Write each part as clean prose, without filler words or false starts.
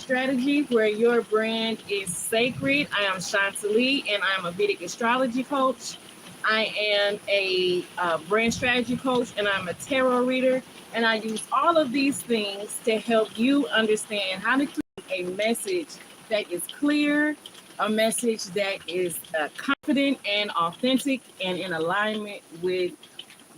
strategy where your brand is sacred. I am Chantalee, and I'm a Vedic astrology coach. I am a brand strategy coach, and I'm a tarot reader. And I use all of these things to help you understand how to create a message that is clear, a message that is confident and authentic and in alignment with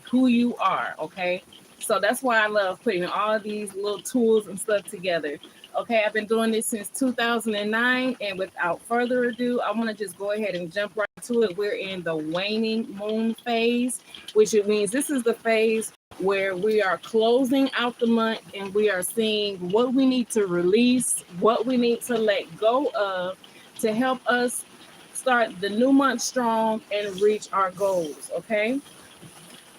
who you are, okay? So that's why I love putting all of these little tools and stuff together. Okay, I've been doing this since 2009, and without further ado, I want to just go ahead and jump right to it. We're in the waning moon phase, which it means this is the phase where we are closing out the month and we are seeing what we need to release, what we need to let go of to help us start the new month strong and reach our goals, okay?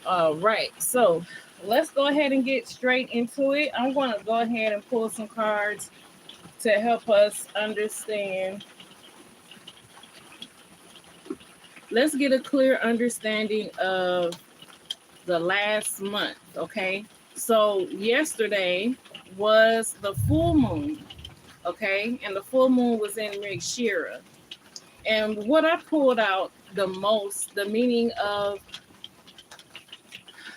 All right, so let's go ahead and get straight into it. I'm going to go ahead and pull some cards to help us understand. Let's get a clear understanding of the last month, okay? So yesterday was the full moon, okay? And the full moon was in Migshira. And what I pulled out the most, the meaning of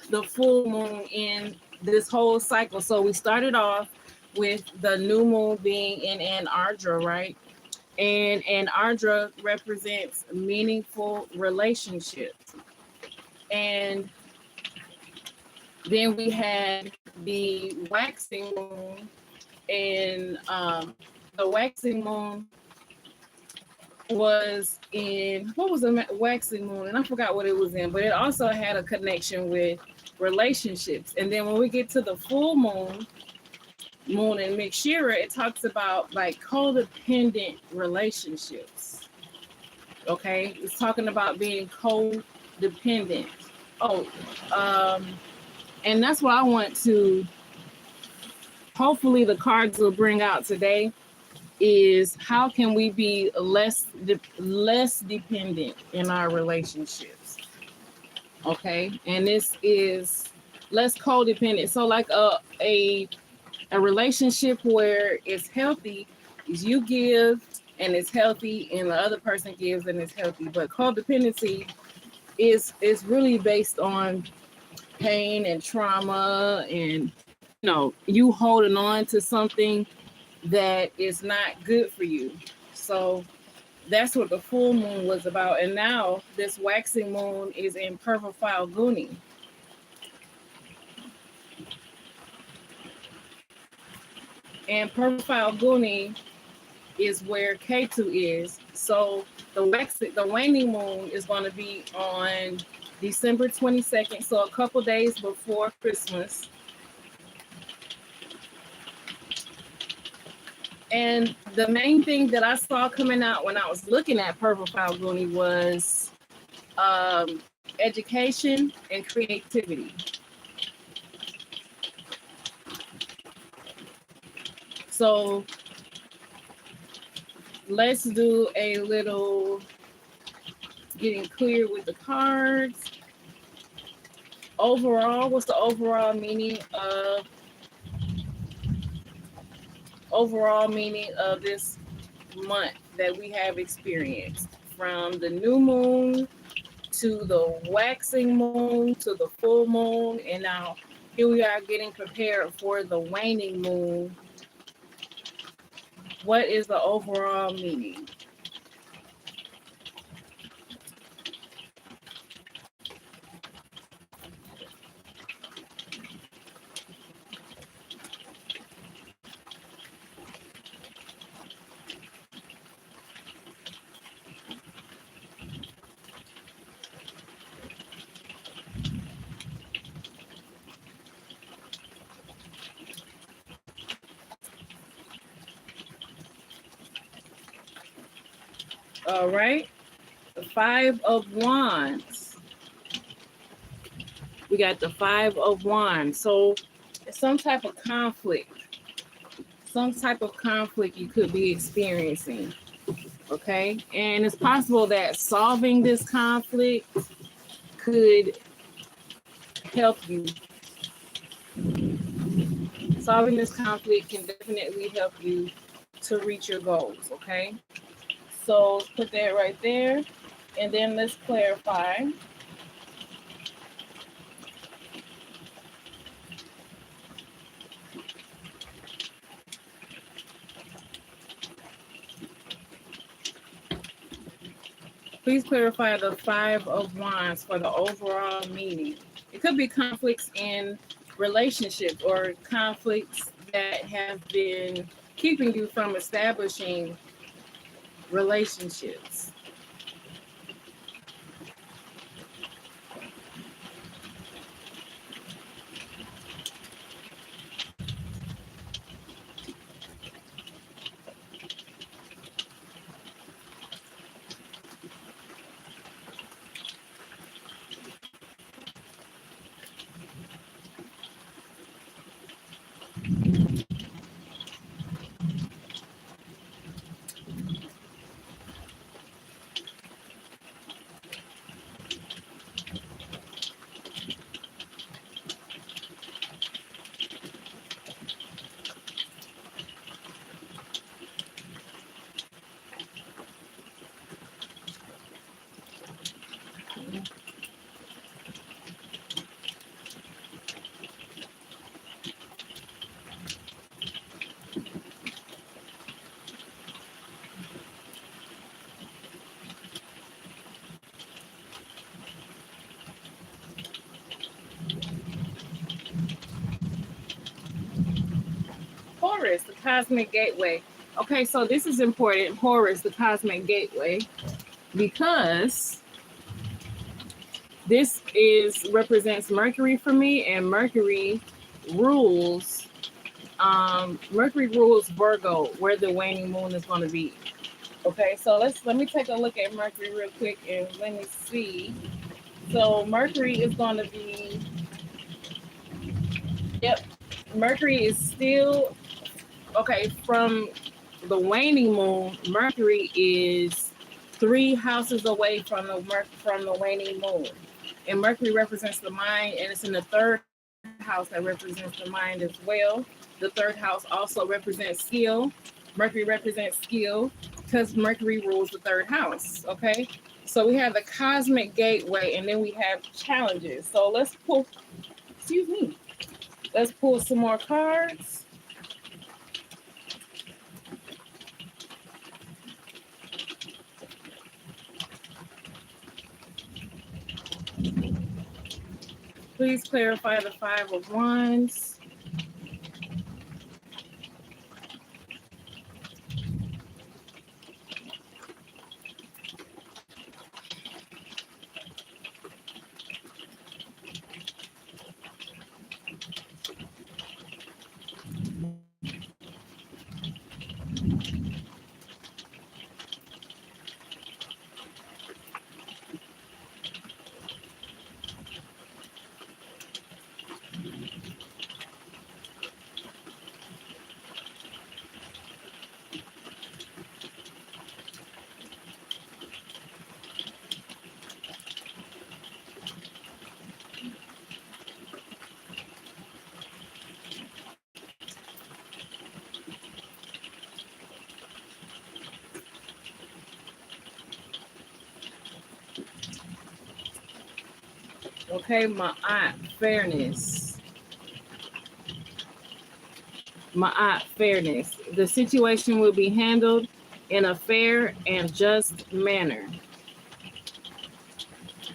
the full moon in this whole cycle. So we started off with the new moon being in Anardra, right? And Anardra represents meaningful relationships. And then we had the waxing moon, and the waxing moon was in, what was the waxing moon? And I forgot what it was in, but it also had a connection with relationships. And then when we get to the full moon in Migshira, it talks about like codependent relationships. Okay, it's talking about being codependent. Oh, and that's what I want to, hopefully the cards will bring out today, is how can we be less dependent in our relationships. Okay, and this is less codependent. So like a relationship where it's healthy is you give and it's healthy, and the other person gives and it's healthy. But codependency is really based on pain and trauma, and you holding on to something that is not good for you. So that's what the full moon was about. And now this waxing moon is in Purple Falguni. And Purple Falguni is where Ketu is. So the waning moon is going to be on December 22nd, so a couple days before Christmas. And the main thing that I saw coming out when I was looking at Purple Falguni was education and creativity. So let's do a little getting clear with the cards. Overall, what's the overall meaning of this month that we have experienced, from the new moon to the waxing moon to the full moon, and now here we are getting prepared for the waning moon? What is the overall meaning? All right, the Five of Wands. We got the Five of Wands. So some type of conflict you could be experiencing. Okay, and it's possible that solving this conflict could help you. Solving this conflict can definitely help you to reach your goals. Okay, so let's put that right there, and then let's clarify. Please clarify the Five of Wands for the overall meaning. It could be conflicts in relationships or conflicts that have been keeping you from establishing relationships. Horus, the cosmic gateway. Okay, so this is important. Horus, the cosmic gateway, because this is represents Mercury for me, and rules. Mercury rules Virgo, where the waning moon is going to be. Okay, so let me take a look at Mercury real quick and let me see. So Mercury is going to be, yep, Mercury is still okay from the waning moon. Mercury is 3 houses away from the waning moon, and Mercury represents the mind, and it's in the third house that represents the mind as well. The third house also represents skill. Mercury represents skill because Mercury rules the third house. Okay, so we have the cosmic gateway, and then we have challenges. So let's pull. Excuse me. Let's pull some more cards. Please clarify the Five of Wands. Okay, my aunt, fairness. My aunt, fairness. The situation will be handled in a fair and just manner.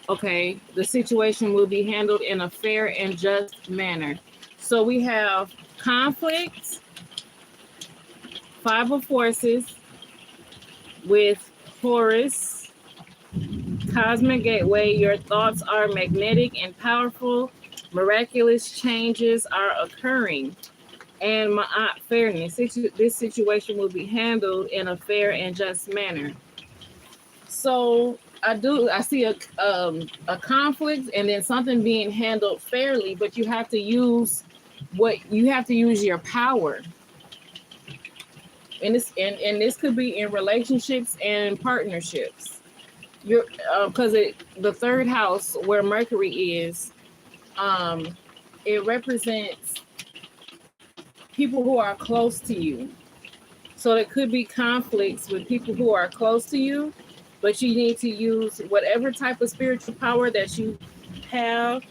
Okay, the situation will be handled in a fair and just manner. So we have conflict, Five of Forces with Horus, cosmic gateway. Your thoughts are magnetic and powerful. Miraculous changes are occurring. And my aunt, fairness. This situation will be handled in a fair and just manner. So I see a conflict and then something being handled fairly, but you have to use your power. And this could be in relationships and partnerships. You're because the third house where Mercury is, it represents people who are close to you. So there could be conflicts with people who are close to you, but you need to use whatever type of spiritual power that you have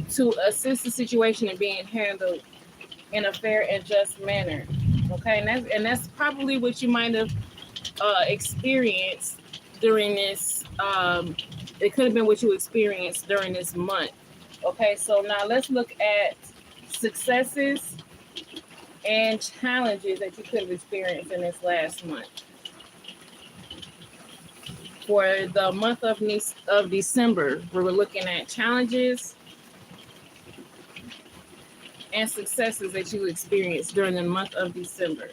to assist the situation in being handled in a fair and just manner. Okay, and that's probably what you might have experienced during this. It could have been what you experienced during this month. Okay, so now let's look at successes and challenges that you could have experienced in this last month. For the month of December, we were looking at challenges and successes that you experienced during the month of December.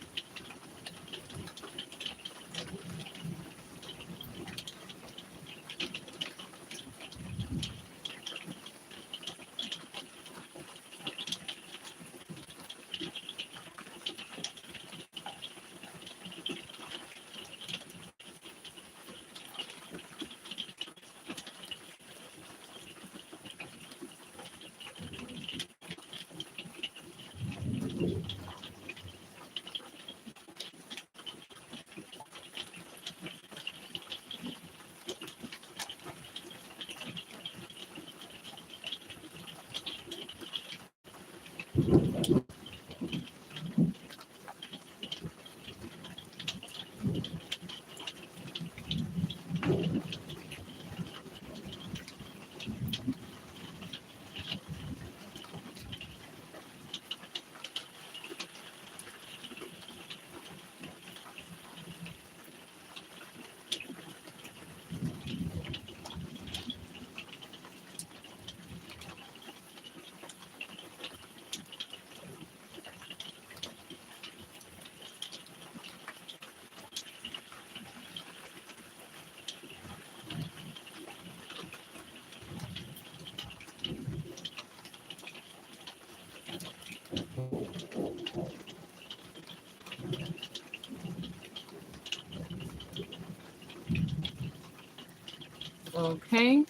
Okay,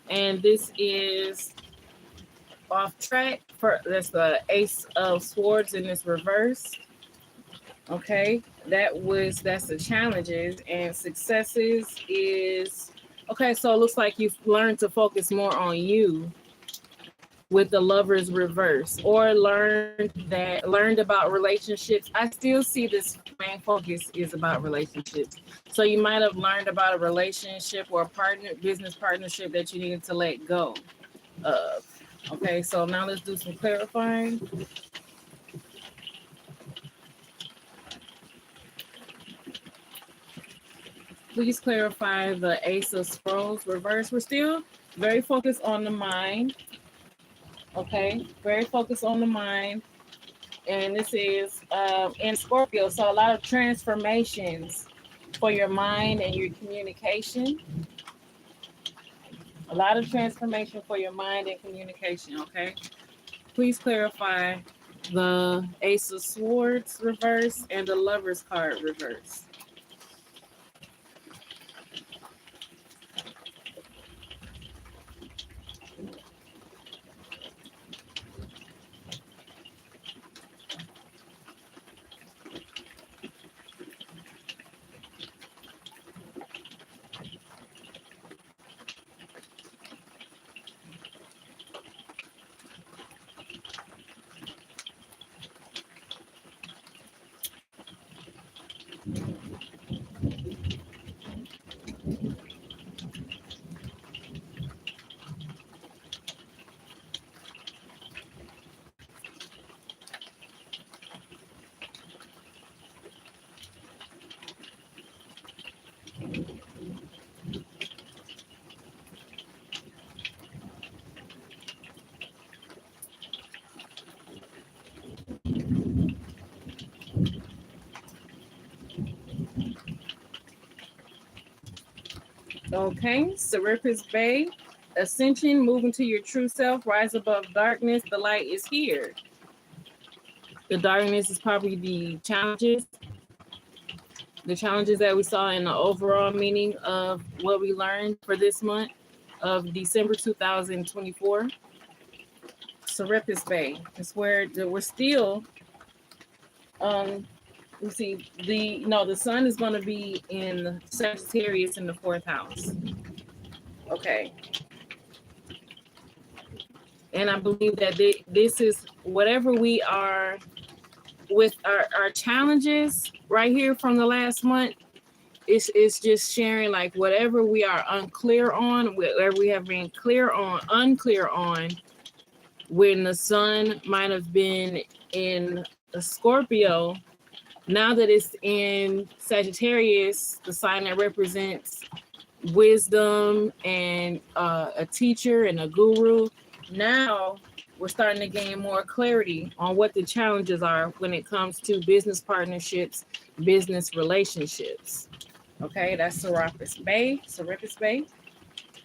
and this is off track. For that's the Ace of Swords in this reverse. Okay, that's the challenges, and successes is okay. So it looks like you've learned to focus more on you with the Lovers reverse, or learned about relationships. I still see this main focus is about relationships. So you might have learned about a relationship or a business partnership that you needed to let go of. Okay, so now let's do some clarifying. Please clarify the Ace of Scrolls reverse. We're still very focused on the mind. Okay, very focused on the mind. And this is in Scorpio. So a lot of transformations for your mind and your communication. A lot of transformation for your mind and communication. Okay, please clarify the Ace of Swords reverse and the Lover's card reverse. Okay, Serapis Bay, Ascension, move into your true self, rise above darkness. The light is here. The darkness is probably the challenges that we saw in the overall meaning of what we learned for this month of December 2024. Serapis Bay is where we're still We see the sun is going to be in Sagittarius in the fourth house. Okay. And I believe that this is whatever we are with our challenges right here from the last month. It's just sharing like whatever we are unclear on, whatever we have been unclear on, when the sun might have been in a Scorpio. Now that it's in Sagittarius, the sign that represents wisdom and a teacher and a guru, now we're starting to gain more clarity on what the challenges are when it comes to business partnerships, business relationships. Okay, that's Serapis Bay.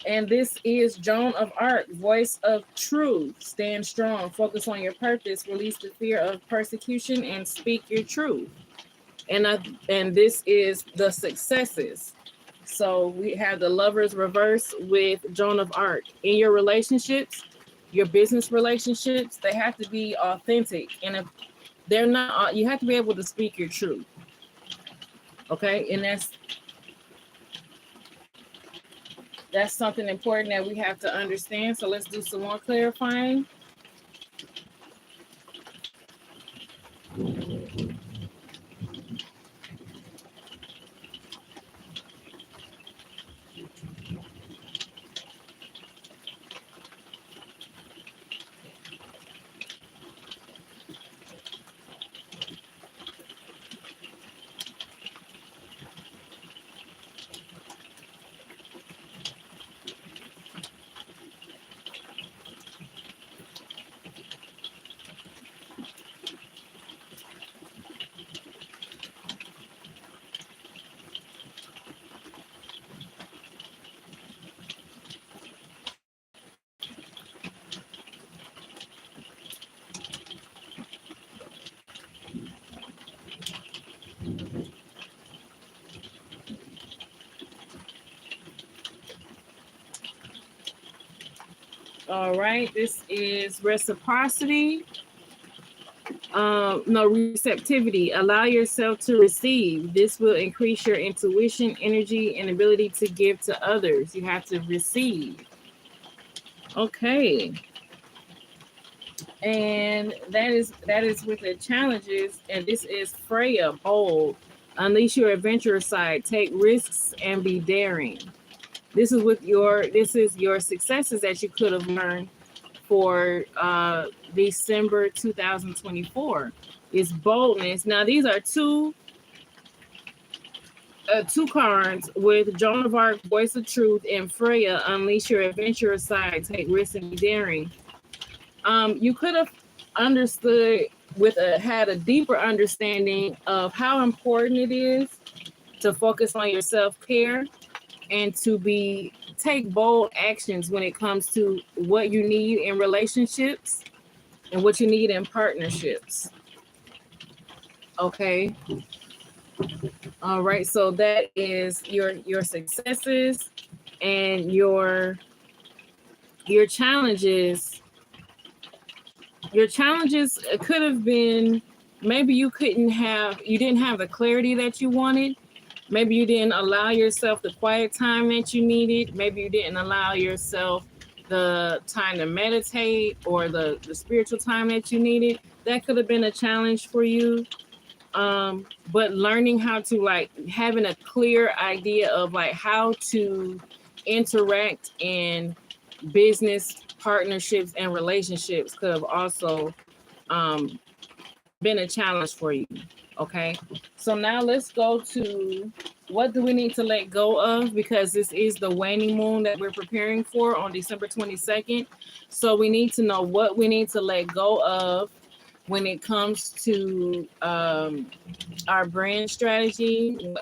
And this is Joan of Arc, voice of truth. Stand strong, focus on your purpose, release the fear of persecution, and speak your truth. And this is the successes. So we have the Lovers reverse with Joan of Arc. In your relationships, your business relationships, they have to be authentic. And if they're not, you have to be able to speak your truth. Okay, and that's something important that we have to understand. So let's do some more clarifying. All right, this is reciprocity. No, receptivity. Allow yourself to receive. This will increase your intuition, energy, and ability to give to others. You have to receive. Okay. And that is with the challenges. And this is Freya, bold. Unleash your adventurous side. Take risks and be daring. This is your successes that you could have learned for December 2024 is boldness. Now these are two cards with Joan of Arc, voice of truth, and Freya, unleash your adventurous side, take risks and be daring. You could have understood had a deeper understanding of how important it is to focus on your self-care and to take bold actions when it comes to what you need in relationships and what you need in partnerships. Okay. All right. So that is your successes and your challenges. Your challenges could have been maybe you didn't have the clarity that you wanted. Maybe you didn't allow yourself the quiet time that you needed. Maybe you didn't allow yourself the time to meditate or the spiritual time that you needed. That could have been a challenge for you. But learning how to having a clear idea of how to interact in business partnerships and relationships could have also been a challenge for you. Okay, so now let's go to what do we need to let go of, because this is the waning moon that we're preparing for on December 22nd. So we need to know what we need to let go of when it comes to our brand strategy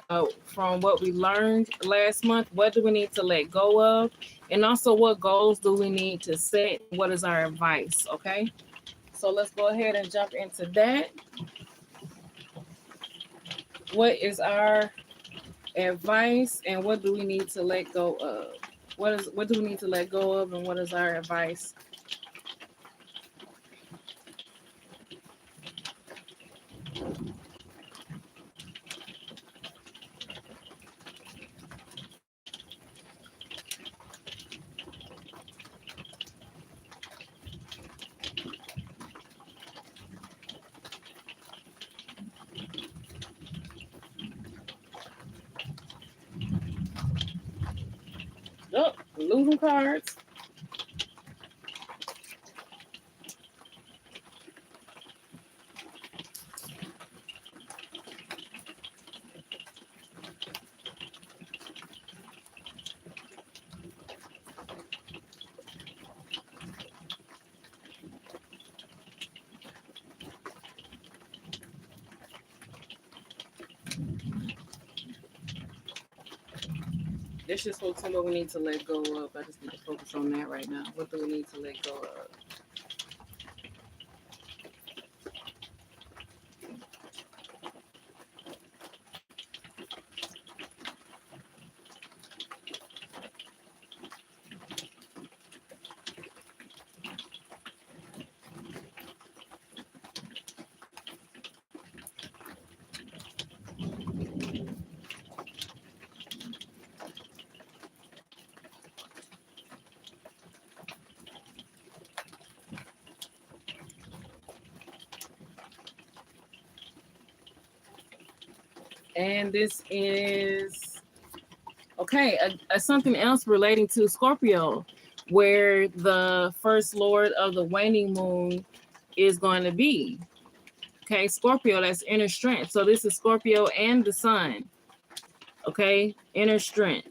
from what we learned last month. What do we need to let go of? And also what goals do we need to set? What is our advice? Okay, so let's go ahead and jump into that. What is our advice and what do we need to let go of? What do we need to let go of and what is our advice? pull some cards. This just folks what we need to let go of. I just need to focus on that right now. What do we need to let go of? And this is okay, something else relating to Scorpio, where the first lord of the waning moon is going to be. Okay, Scorpio, that's inner strength. So this is Scorpio and the sun. Okay, inner strength.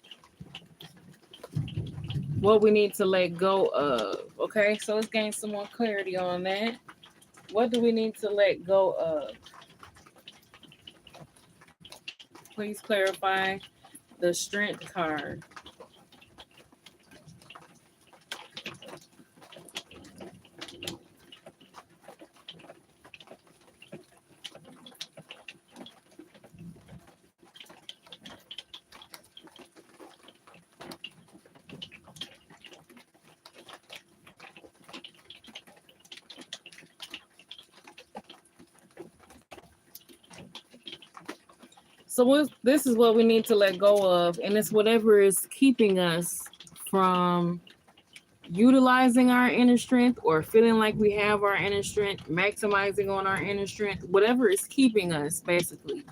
What we need to let go of. Okay, so let's gain some more clarity on that. What do we need to let go of? Please clarify the strength card. So this is what we need to let go of, and it's whatever is keeping us from utilizing our inner strength or feeling like we have our inner strength, maximizing on our inner strength, whatever is keeping us basically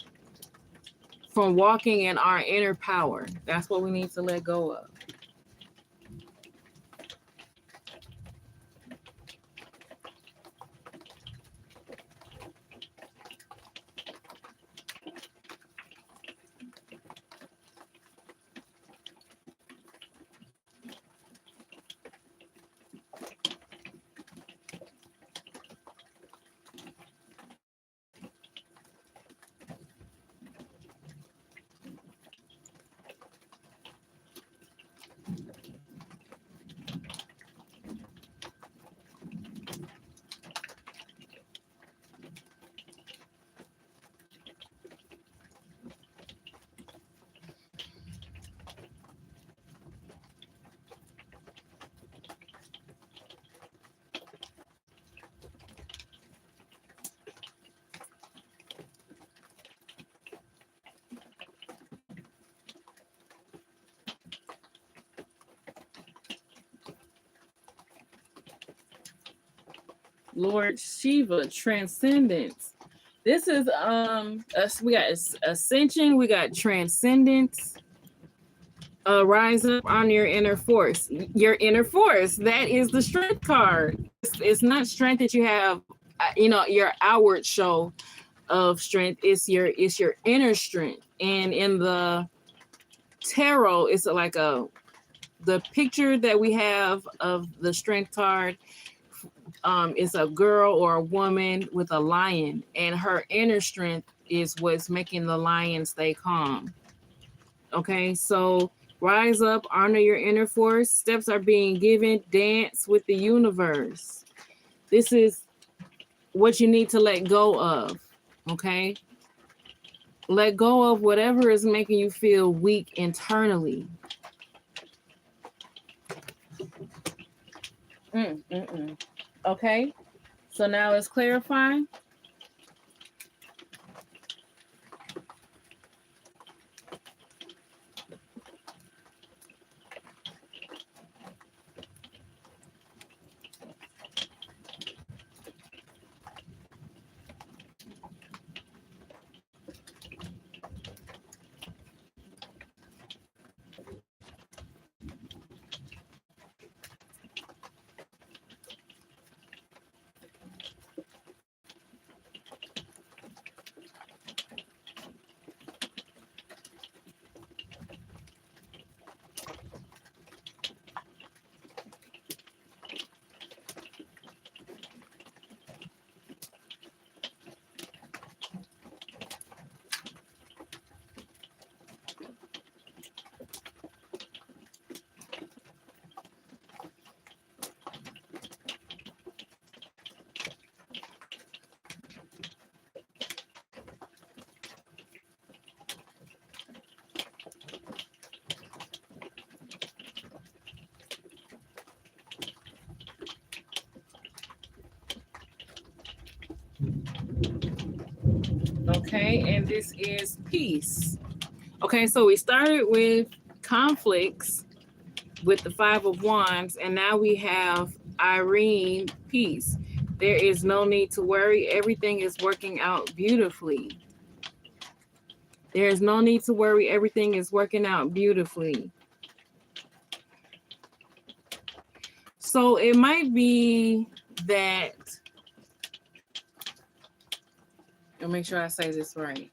from walking in our inner power. That's what we need to let go of. Lord Shiva, transcendence. This is we got ascension, we got transcendence. Rise up on your inner force. Your inner force, that is the strength card. It's not strength that you have, your outward show of strength. It's your inner strength. And in the tarot, it's like the picture that we have of the strength card. Is a girl or a woman with a lion, and her inner strength is what's making the lion stay calm. Okay, so rise up, honor your inner force. Steps are being given. Dance with the universe. This is what you need to let go of. Okay, let go of whatever is making you feel weak internally. Okay, so now let's clarify. Okay, and this is peace. Okay, so we started with conflicts with the Five of Wands, and now we have Irene, peace. There is no need to worry. Everything is working out beautifully. There is no need to worry. Everything is working out beautifully. So it might be that, I'll make sure I say this right.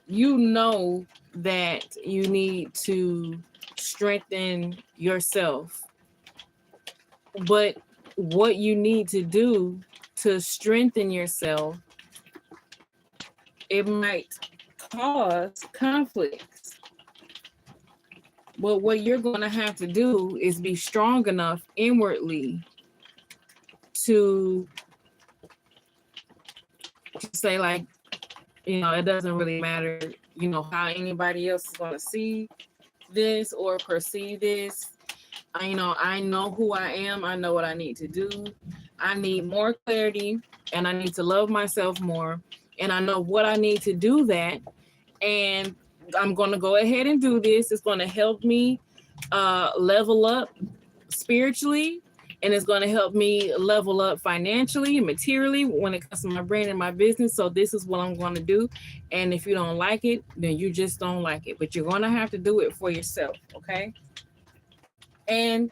You know that you need to strengthen yourself, but what you need to do to strengthen yourself, it might cause conflicts. But what you're going to have to do is be strong enough inwardly to say, like, it doesn't really matter, how anybody else is going to see this or perceive this. I know who I am. I know what I need to do. I need more clarity, and I need to love myself more. And I know what I need to do that. And I'm going to go ahead and do this. It's going to help me level up spiritually, and it's going to help me level up financially and materially when it comes to my brand and my business. So this is what I'm going to do. And if you don't like it, then you just don't like it. But you're going to have to do it for yourself, okay? And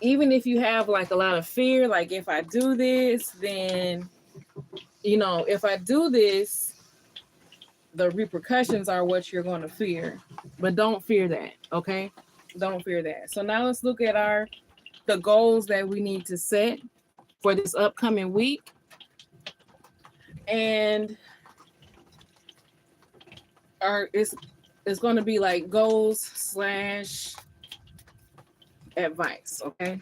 even if you have like a lot of fear, like if I do this, then, if I do this, the repercussions are what you're going to fear. But don't fear that, okay? Don't fear that. So now let's look at the goals that we need to set for this upcoming week. And it's going to be like goals / advice, okay?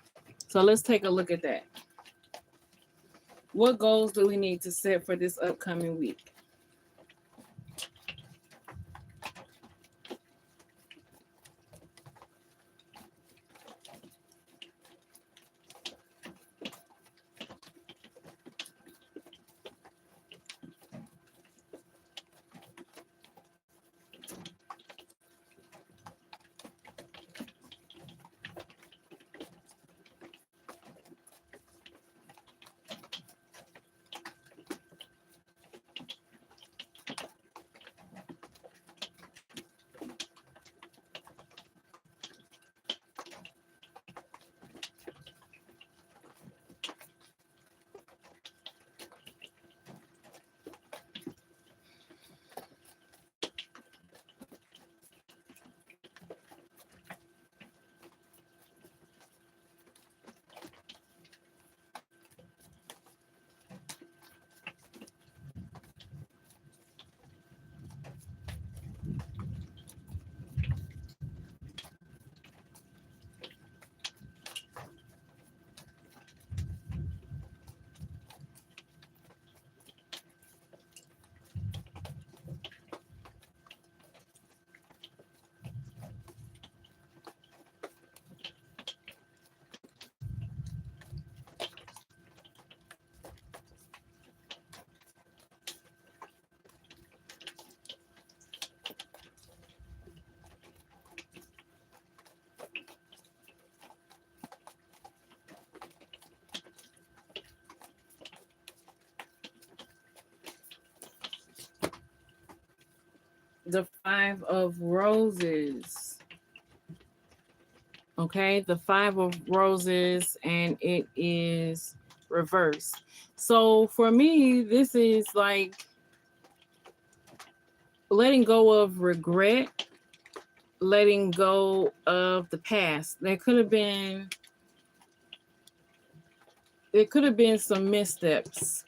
So let's take a look at that. What goals do we need to set for this upcoming week? The Five of Roses. Okay, the Five of Roses, and it is reversed. So for me, this is like letting go of regret, letting go of the past. There could have been some missteps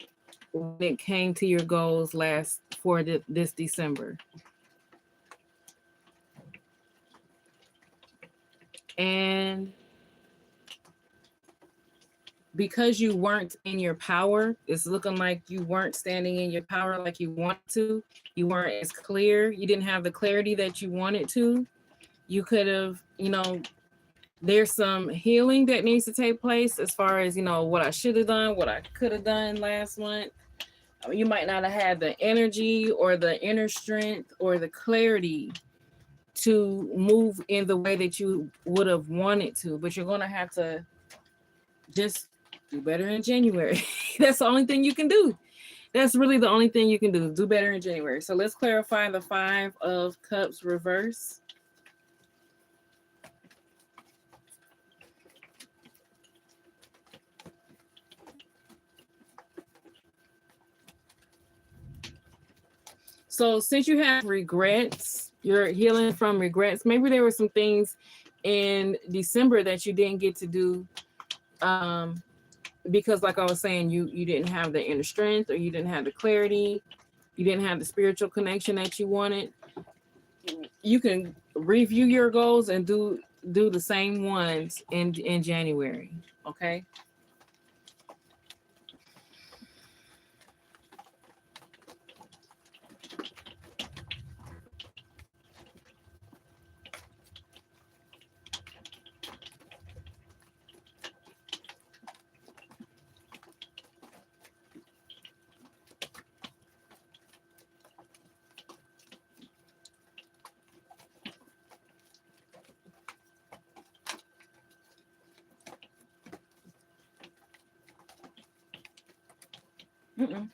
when it came to your goals this December. And because you weren't in your power, it's looking like you weren't standing in your power like you want to. You weren't as clear. You didn't have the clarity that you wanted to. You could have, there's some healing that needs to take place as far as, what I should have done, what I could have done last month. You might not have had the energy or the inner strength or the clarity to move in the way that you would have wanted to, but you're going to have to just do better in January. That's the only thing you can do. That's really the only thing you can do. Do better in January. So let's clarify the 5 of Cups reverse. So since you have regrets, you're healing from regrets. Maybe there were some things in December that you didn't get to do, because like I was saying, you didn't have the inner strength, or you didn't have the clarity, you didn't have the spiritual connection that you wanted. You can review your goals and do the same ones in January. Okay. Mm-mm.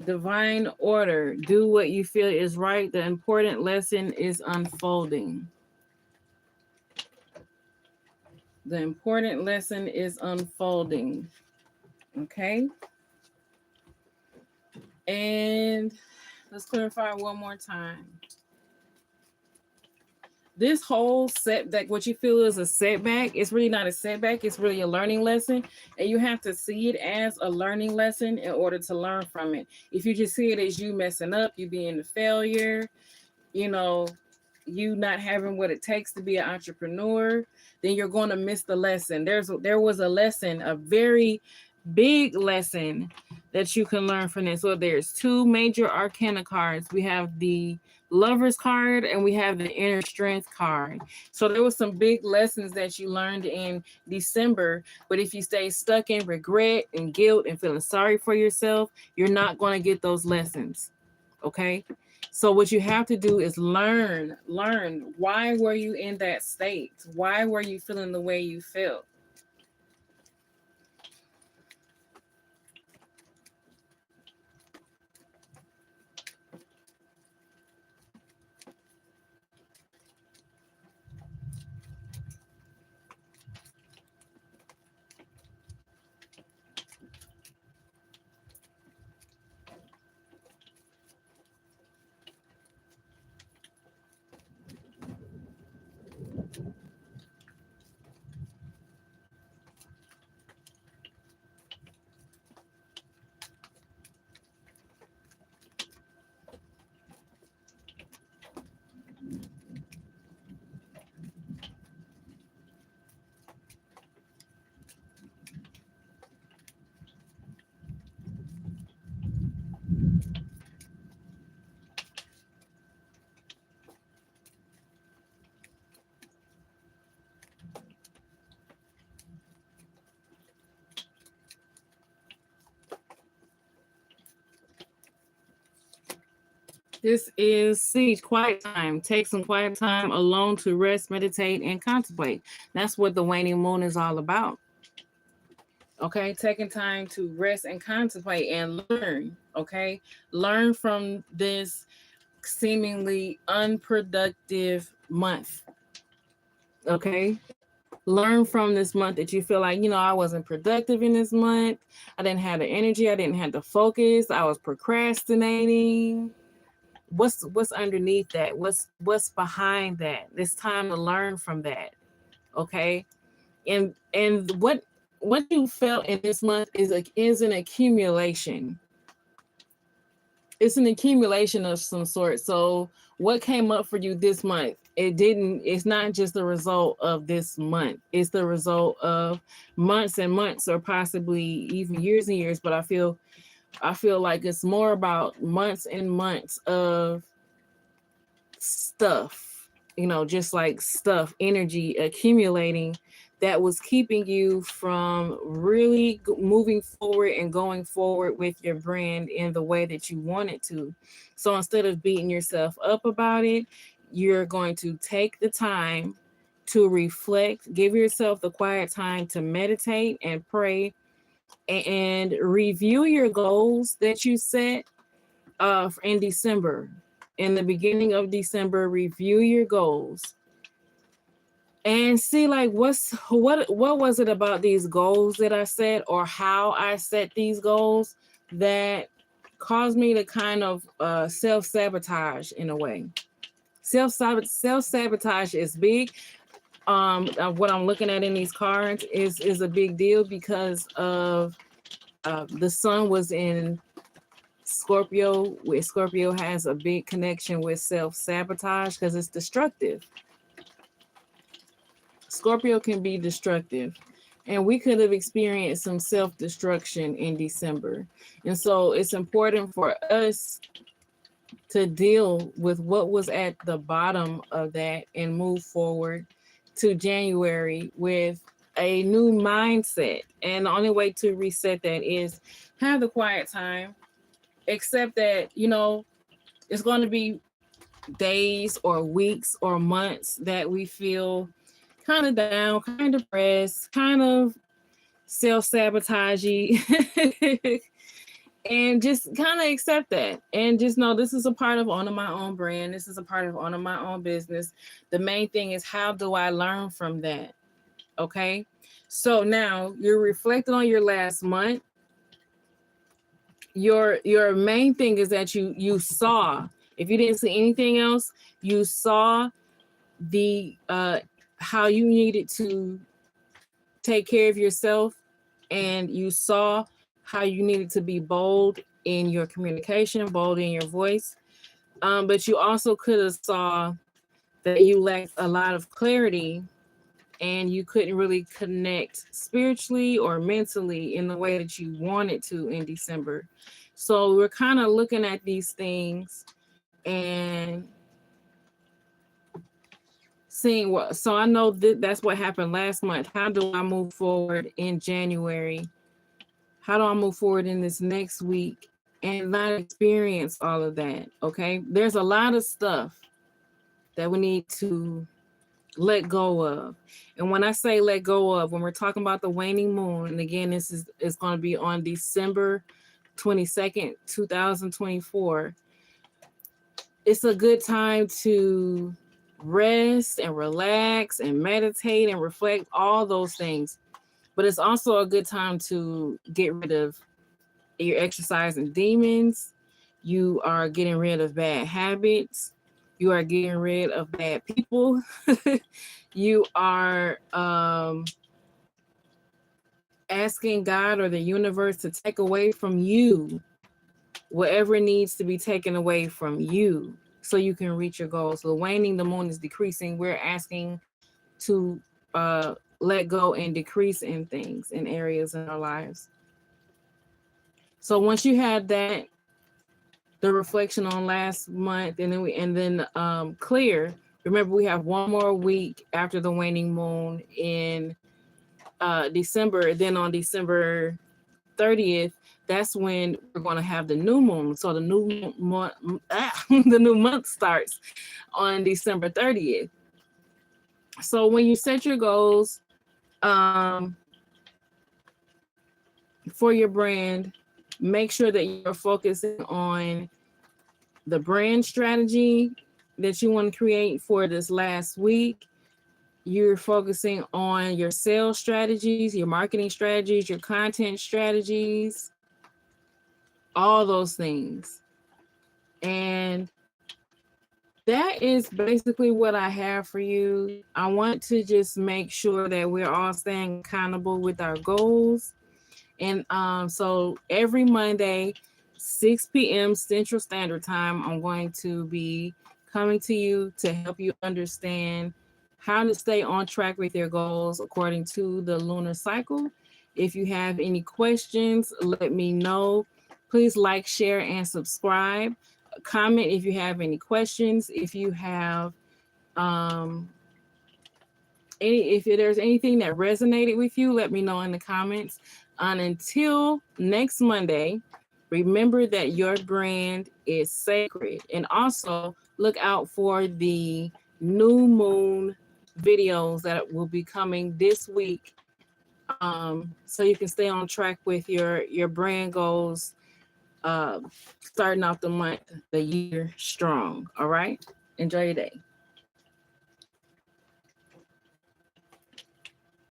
Divine order. Do what you feel is right. The important lesson is unfolding. The important lesson is unfolding. Okay. And let's clarify one more time. This whole setback, what you feel is a setback, it's really not a setback. It's really a learning lesson. And you have to see it as a learning lesson in order to learn from it. If you just see it as you messing up, you being a failure, you know, you not having what it takes to be an entrepreneur, then you're going to miss the lesson. There was a lesson, a very big lesson that you can learn from this. So there's 2 major arcana cards. We have the Lover's card and we have the Inner Strength card. So there was some big lessons that you learned in December, but if you stay stuck in regret and guilt and feeling sorry for yourself, you're not going to get those lessons. Okay? So what you have to do is learn why were you in that state? Why were you feeling the way you felt? This is Siege, quiet time. Take some quiet time alone to rest, meditate, and contemplate. That's what the waning moon is all about. Okay, taking time to rest and contemplate and learn. Okay, learn from this seemingly unproductive month. Okay, learn from this month that you feel like, I wasn't productive in this month. I didn't have the energy. I didn't have the focus. I was procrastinating. What's underneath that? What's behind that? It's time to learn from that. Okay. And what you felt in this month is an accumulation. it's an accumulation of some sort. So what came up for you this month? It's not just the result of this month. It's the result of months and months, or possibly even years and years. But I feel like it's more about months and months of stuff, just like stuff, energy accumulating that was keeping you from really moving forward and going forward with your brand in the way that you wanted to. So instead of beating yourself up about it, you're going to take the time to reflect, give yourself the quiet time to meditate and pray and review your goals that you set in December. In the beginning of December, review your goals and see like what was it about these goals that I set, or how I set these goals, that caused me to kind of self-sabotage in a way. Self-sabotage is big. What I'm looking at in these cards is a big deal because of the sun was in Scorpio, where Scorpio has a big connection with self-sabotage because it's destructive. Scorpio can be destructive. And we could have experienced some self-destruction in December. And so it's important for us to deal with what was at the bottom of that and move forward to January with a new mindset. And the only way to reset that is have the quiet time. Accept that, it's going to be days or weeks or months that we feel kind of down, kind of depressed, kind of self-sabotagey. And just kind of accept that and just know this is a part of owning my own brand. This is a part of owning my own business. The main thing is, how do I learn from that? Okay. So now you're reflecting on your last month. Your main thing is that you saw, if you didn't see anything else, you saw the how you needed to take care of yourself, and you saw how you needed to be bold in your communication, bold in your voice. But you also could have saw that you lacked a lot of clarity and you couldn't really connect spiritually or mentally in the way that you wanted to in December. So we're kind of looking at these things and seeing what, so I know that's what happened last month. How do I move forward in January? How do I move forward in this next week and not experience all of that? Okay. There's a lot of stuff that we need to let go of. And when I say let go of, when we're talking about the waning moon, and again, this is going to be on December 22nd, 2024, it's a good time to rest and relax and meditate and reflect, all those things. But it's also a good time to get rid of your exercising demons. You are getting rid of bad habits. You are getting rid of bad people. You are asking God or the universe to take away from you whatever needs to be taken away from you so you can reach your goals. So waning, the moon is decreasing. We're asking to let go and decrease in things, in areas in our lives. So once you have that, the reflection on last month, and then clear. Remember, we have one more week after the waning moon in December. Then on December 30th, that's when we're going to have the new moon. So the new month, the new month starts on December 30th. So when you set your goals for your brand, make sure that you're focusing on the brand strategy that you want to create for this last week. You're focusing on your sales strategies, your marketing strategies, your content strategies, all those things. And that is basically what I have for you. I want to just make sure that we're all staying accountable with our goals. And so every Monday, 6 p.m. Central Standard Time. I'm going to be coming to you to help you understand how to stay on track with your goals according to the lunar cycle. If you have any questions, let me know. Please like, share, and subscribe. Comment if you have any questions. If you have if there's anything that resonated with you, let me know in the comments. And until next Monday, remember that your brand is sacred. And also look out for the new moon videos that will be coming this week, so you can stay on track with your brand goals, starting off the month, the year strong. All right, enjoy your day.